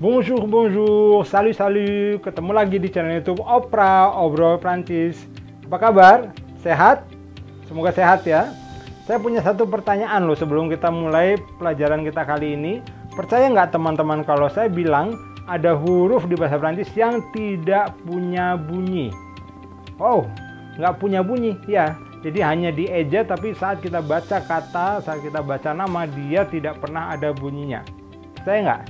Bonjour, bonjour, salut, salut. Ketemu lagi di channel YouTube Opra, Obrol Prancis. Apa kabar? Sehat? Semoga sehat ya. Saya punya satu pertanyaan loh sebelum kita mulai pelajaran kita kali ini. Percaya nggak teman-teman kalau saya bilang ada huruf di bahasa Prancis yang tidak punya bunyi? Oh, nggak punya bunyi, ya. Jadi hanya dieja, tapi saat kita baca kata, saat kita baca nama, dia tidak pernah ada bunyinya. Percaya nggak?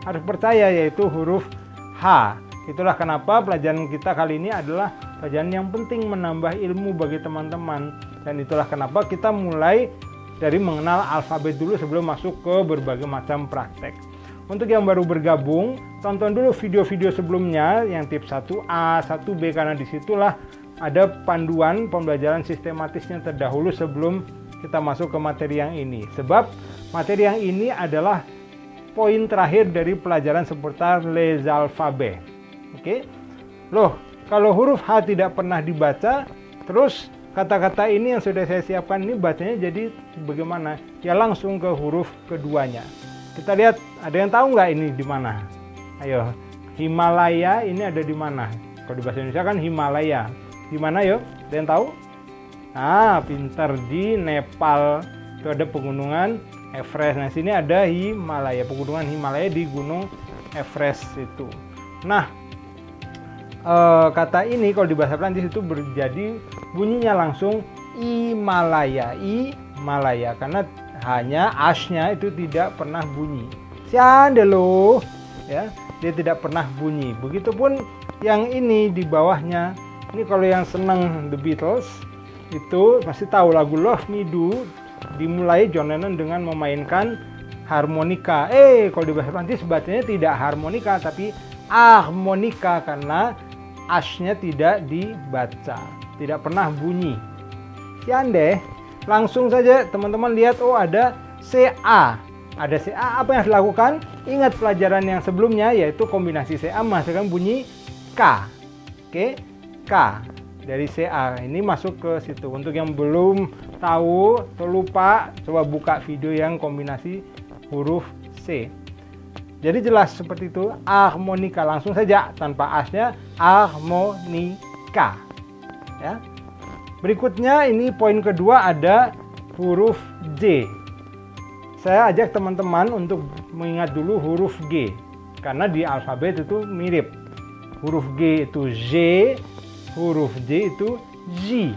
Harus percaya, yaitu huruf H. Itulah kenapa pelajaran kita kali ini adalah pelajaran yang penting, menambah ilmu bagi teman-teman. Dan itulah kenapa kita mulai dari mengenal alfabet dulu sebelum masuk ke berbagai macam praktek. Untuk yang baru bergabung, tonton dulu video-video sebelumnya yang tips 1A, 1B, karena disitulah ada panduan pembelajaran sistematisnya terdahulu sebelum kita masuk ke materi yang ini. Sebab materi yang ini adalah poin terakhir dari pelajaran seputar les alphabets. Oke? Loh, kalau huruf H tidak pernah dibaca, terus kata-kata ini yang sudah saya siapkan ini bacanya jadi bagaimana? Ya langsung ke huruf keduanya. Kita lihat, ada yang tahu nggak ini di mana? Ayo, Himalaya ini ada di mana? Kalau di bahasa Indonesia kan Himalaya. Di mana yuk? Ada yang tahu? Ah, pintar, di Nepal. Itu ada pegunungan Everest. Nah, sini ada Himalaya, pegunungan Himalaya di Gunung Everest itu. Nah, kata ini kalau di bahasa Prancis itu berjadi bunyinya langsung Himalaya, Himalaya, karena hanya asnya itu tidak pernah bunyi. Siandelo, ya, dia tidak pernah bunyi. Begitupun yang ini di bawahnya. Ini kalau yang senang The Beatles itu pasti tahu lagu Love Me Do. Dimulai John Lennon dengan memainkan harmonika. Kalau di bahasa Prancis bacanya tidak harmonika tapi harmonika karena asnya tidak dibaca, tidak pernah bunyi. Kian deh, langsung saja teman-teman lihat, oh ada CA. Ada CA, apa yang harus dilakukan? Ingat pelajaran yang sebelumnya, yaitu kombinasi CA menghasilkan bunyi K. Oke, K. Dari CA ini masuk ke situ. Untuk yang belum tahu atau lupa, coba buka video yang kombinasi huruf C. Jadi jelas seperti itu, harmonika, langsung saja tanpa asnya, harmonika. Ya. Berikutnya ini poin kedua, ada huruf J. Saya ajak teman-teman untuk mengingat dulu huruf G karena di alfabet itu mirip. Huruf G itu J, huruf J itu J.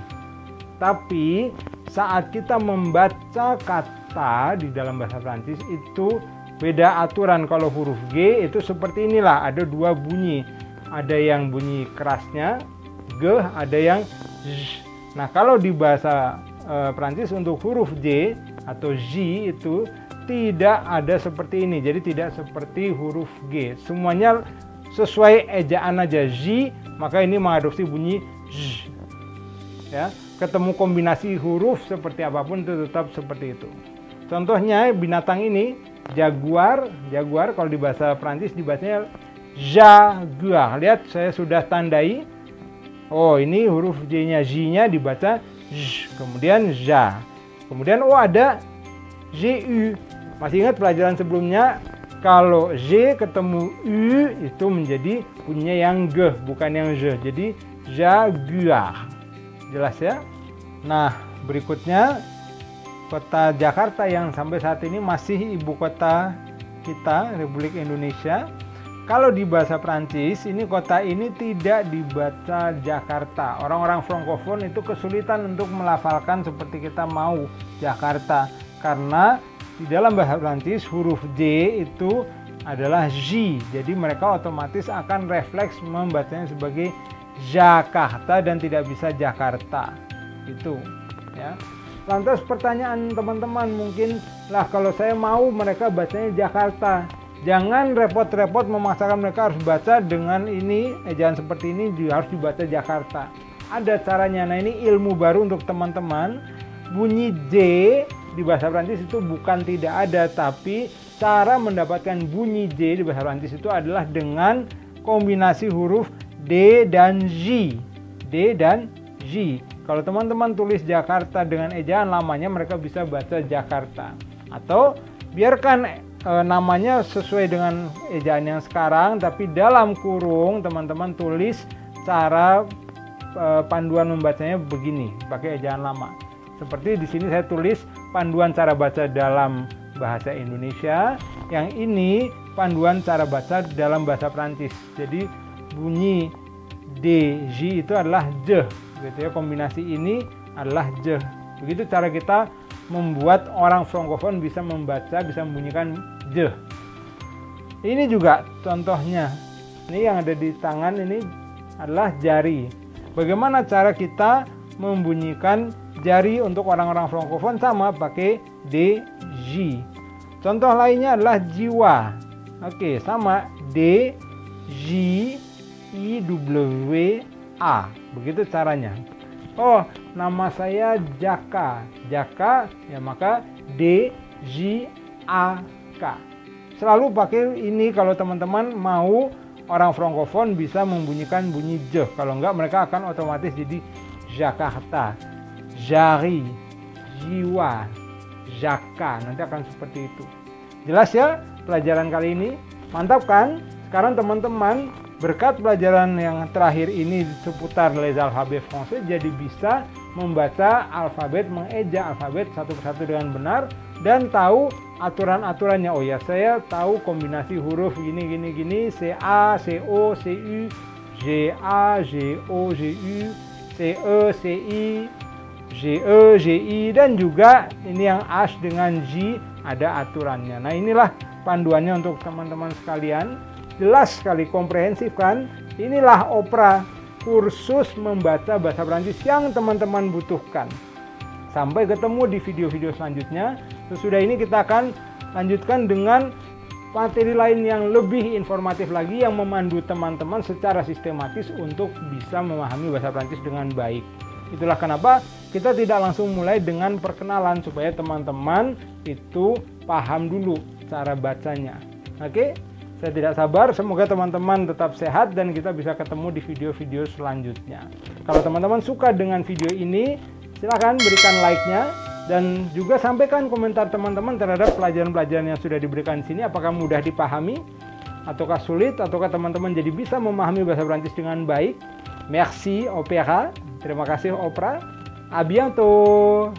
Tapi saat kita membaca kata di dalam bahasa Prancis itu beda aturan. Kalau huruf G itu seperti inilah, ada dua bunyi. Ada yang bunyi kerasnya G, ada yang Z. Nah, kalau di bahasa Prancis untuk huruf J atau J itu tidak ada seperti ini. Jadi tidak seperti huruf G. Semuanya sesuai ejaan aja, J, maka ini mengadopsi bunyi Z. Ya, ketemu kombinasi huruf seperti apapun itu tetap seperti itu. Contohnya binatang ini jaguar. Jaguar kalau di bahasa Prancis dibacanya jaguar. Lihat, saya sudah tandai. Oh, ini huruf J-nya, J-nya dibaca Z, kemudian ja. Kemudian oh ada JU. Masih ingat pelajaran sebelumnya? Kalau J ketemu U itu menjadi bunyinya yang G, bukan yang Z. Jadi jaguar. Jelas ya? Nah, berikutnya kota Jakarta yang sampai saat ini masih ibu kota kita, Republik Indonesia. Kalau di bahasa Prancis, ini kota ini tidak dibaca Jakarta. Orang-orang Frankofon itu kesulitan untuk melafalkan seperti kita mau Jakarta. Karena di dalam bahasa Prancis huruf J itu adalah J. Jadi mereka otomatis akan refleks membacanya sebagai Jakarta dan tidak bisa Jakarta. Itu ya. Lantas pertanyaan teman-teman mungkin lah, kalau saya mau mereka bacanya Jakarta, jangan repot-repot memaksakan mereka harus baca dengan ini, ejaan seperti ini harus dibaca Jakarta. Ada caranya. Nah, ini ilmu baru untuk teman-teman. Bunyi J di bahasa Prancis itu bukan tidak ada, tapi cara mendapatkan bunyi J di bahasa Prancis itu adalah dengan kombinasi huruf D dan J. D dan J. Kalau teman-teman tulis Jakarta dengan ejaan lamanya, mereka bisa baca Jakarta. Atau biarkan namanya sesuai dengan ejaan yang sekarang, tapi dalam kurung teman-teman tulis cara panduan membacanya begini, pakai ejaan lama. Seperti di sini saya tulis panduan cara baca dalam bahasa Indonesia, yang ini panduan cara baca dalam bahasa Prancis. Jadi bunyi DJ itu adalah je, gitu ya. Kombinasi ini adalah je. Begitu cara kita membuat orang frankofon bisa membaca, bisa membunyikan je. Ini juga contohnya. Ini yang ada di tangan ini adalah jari. Bagaimana cara kita membunyikan jari untuk orang-orang frankofon? Sama, pakai DJ. Contoh lainnya adalah jiwa. Oke, sama, D J I W A. Begitu caranya. Oh, nama saya Jaka. Jaka, ya maka D J A K. Selalu pakai ini kalau teman-teman mau orang frankofon bisa membunyikan bunyi je. Kalau enggak, mereka akan otomatis jadi Jakarta, jari, jiwa, Jaka. Nanti akan seperti itu. Jelas ya pelajaran kali ini? Mantap kan? Sekarang teman-teman berkat pelajaran yang terakhir ini seputar les alphabets français, jadi bisa membaca alfabet, mengeja alfabet satu persatu dengan benar dan tahu aturan-aturannya. Oh ya, saya tahu kombinasi huruf gini, CA, CO, CU, GA, GO, GU, CE, CI, GE, GI, dan juga ini yang H dengan J ada aturannya. Nah, inilah panduannya untuk teman-teman sekalian. Jelas sekali, komprehensif kan? Inilah Opera, kursus membaca bahasa Prancis yang teman-teman butuhkan. Sampai ketemu di video-video selanjutnya. Sesudah ini kita akan lanjutkan dengan materi lain yang lebih informatif lagi, yang memandu teman-teman secara sistematis untuk bisa memahami bahasa Prancis dengan baik. Itulah kenapa kita tidak langsung mulai dengan perkenalan, supaya teman-teman itu paham dulu cara bacanya. Oke? Saya tidak sabar, semoga teman-teman tetap sehat dan kita bisa ketemu di video-video selanjutnya. Kalau teman-teman suka dengan video ini, silakan berikan like-nya dan juga sampaikan komentar teman-teman terhadap pelajaran-pelajaran yang sudah diberikan di sini. Apakah mudah dipahami, ataukah sulit, ataukah teman-teman jadi bisa memahami bahasa Prancis dengan baik. Merci Opera, terima kasih Opera. À bientôt.